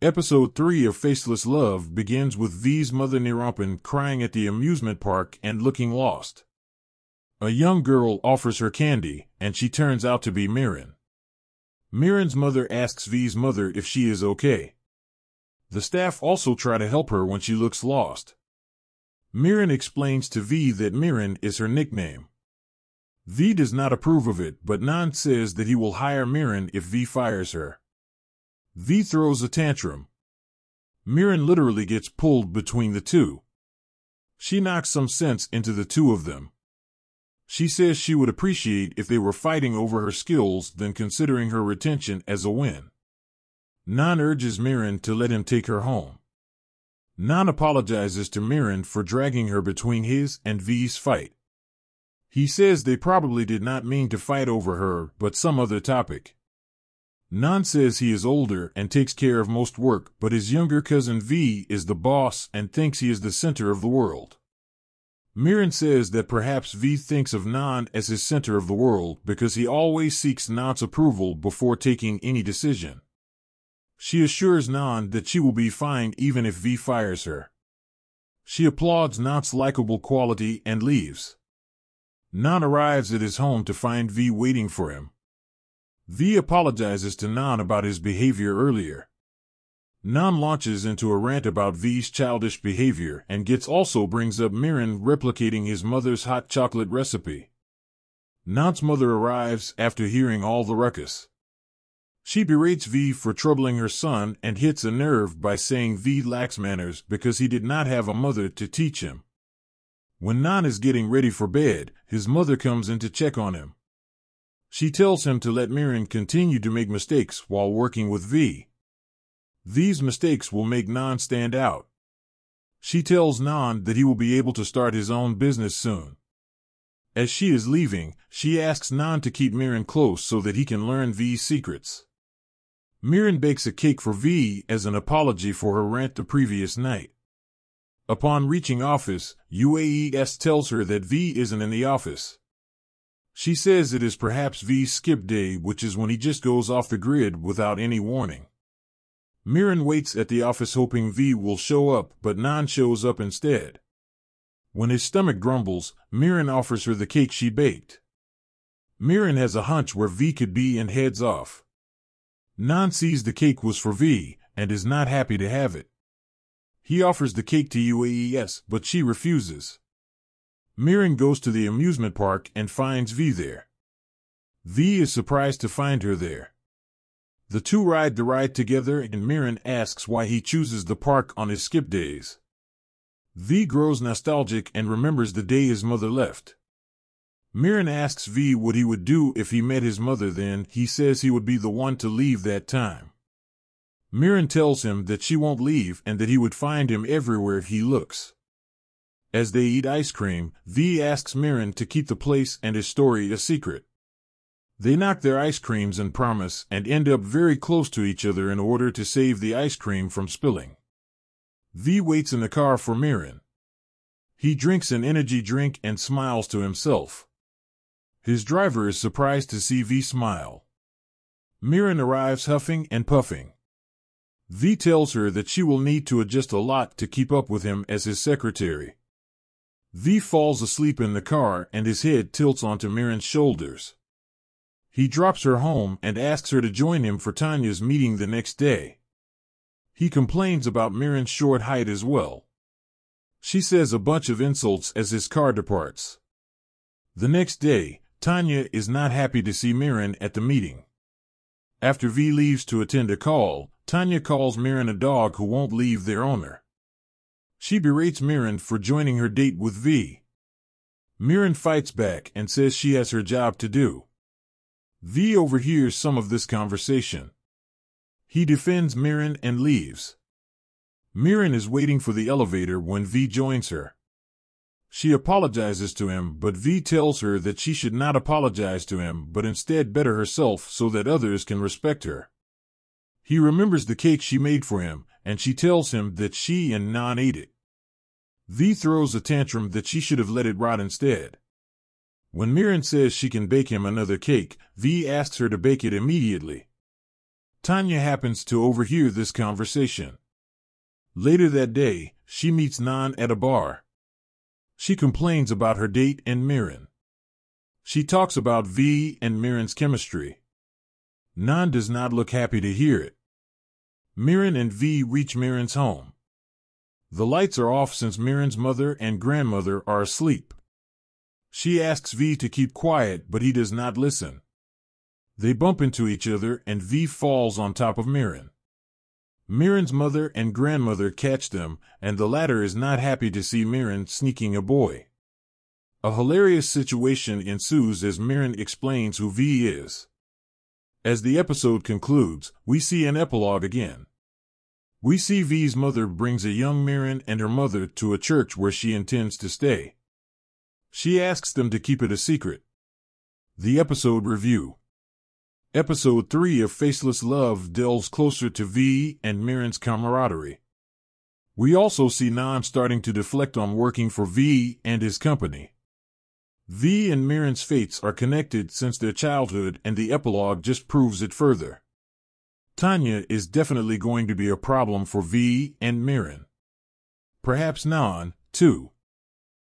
Episode 3 of Faceless Love begins with V's mother Nirumpan crying at the amusement park and looking lost. A young girl offers her candy, and she turns out to be Miran. Miran's mother asks V's mother if she is okay. The staff also try to help her when she looks lost. Miran explains to V that Miran is her nickname. V does not approve of it, but Nan says that he will hire Miran if V fires her. V throws a tantrum. Miran literally gets pulled between the two. She knocks some sense into the two of them. She says she would appreciate if they were fighting over her skills than considering her retention as a win. Nan urges Miran to let him take her home. Nan apologizes to Miran for dragging her between his and V's fight. He says they probably did not mean to fight over her, but some other topic. Nan says he is older and takes care of most work, but his younger cousin V is the boss and thinks he is the center of the world. Miran says that perhaps V thinks of Nan as his center of the world because he always seeks Nan's approval before taking any decision. She assures Nan that she will be fine even if V fires her. She applauds Nan's likable quality and leaves. Nan arrives at his home to find V waiting for him. V apologizes to Nan about his behavior earlier. Nan launches into a rant about V's childish behavior and also brings up Miran replicating his mother's hot chocolate recipe. Nan's mother arrives after hearing all the ruckus. She berates V for troubling her son and hits a nerve by saying V lacks manners because he did not have a mother to teach him. When Nan is getting ready for bed, his mother comes in to check on him. She tells him to let Miran continue to make mistakes while working with V. These mistakes will make Nan stand out. She tells Nan that he will be able to start his own business soon. As she is leaving, she asks Nan to keep Miran close so that he can learn V's secrets. Miran bakes a cake for V as an apology for her rant the previous night. Upon reaching office, UAES tells her that V isn't in the office. She says it is perhaps V's skip day, which is when he just goes off the grid without any warning. Miran waits at the office hoping V will show up, but Nan shows up instead. When his stomach grumbles, Miran offers her the cake she baked. Miran has a hunch where V could be and heads off. Nan sees the cake was for V and is not happy to have it. He offers the cake to UAES, but she refuses. Miran goes to the amusement park and finds V there. V is surprised to find her there. The two ride the ride together and Miran asks why he chooses the park on his skip days. V grows nostalgic and remembers the day his mother left. Miran asks V what he would do if he met his mother, then he says he would be the one to leave that time. Miran tells him that she won't leave and that he would find him everywhere he looks. As they eat ice cream, V asks Miran to keep the place and his story a secret. They knock their ice creams and promise and end up very close to each other in order to save the ice cream from spilling. V waits in the car for Miran. He drinks an energy drink and smiles to himself. His driver is surprised to see V smile. Miran arrives huffing and puffing. V tells her that she will need to adjust a lot to keep up with him as his secretary. V falls asleep in the car and his head tilts onto Miran's shoulders. He drops her home and asks her to join him for Tanya's meeting the next day. He complains about Miran's short height as well. She says a bunch of insults as his car departs. The next day, Tanya is not happy to see Miran at the meeting. After V leaves to attend a call, Tanya calls Miran a dog who won't leave their owner. She berates Miran for joining her date with V. Miran fights back and says she has her job to do. V overhears some of this conversation. He defends Miran and leaves. Miran is waiting for the elevator when V joins her. She apologizes to him, but V tells her that she should not apologize to him but instead better herself so that others can respect her. He remembers the cake she made for him, and she tells him that she and Nan ate it. V throws a tantrum that she should have let it rot instead. When Miran says she can bake him another cake, V asks her to bake it immediately. Tanya happens to overhear this conversation. Later that day, she meets Nan at a bar. She complains about her date and Miran. She talks about V and Miran's chemistry. Nan does not look happy to hear it. Miran and V reach Miran's home. The lights are off since Miran's mother and grandmother are asleep. She asks V to keep quiet, but he does not listen. They bump into each other and V falls on top of Miran. Miran's mother and grandmother catch them, and the latter is not happy to see Miran sneaking a boy. A hilarious situation ensues as Miran explains who V is. As the episode concludes, we see an epilogue again. We see V's mother brings a young Miran and her mother to a church where she intends to stay. She asks them to keep it a secret. The episode review. Episode 3 of Faceless Love delves closer to V and Miran's camaraderie. We also see Nan starting to deflect on working for V and his company. V and Miran's fates are connected since their childhood, and the epilogue just proves it further. Tanya is definitely going to be a problem for V and Miran. Perhaps Nan, too.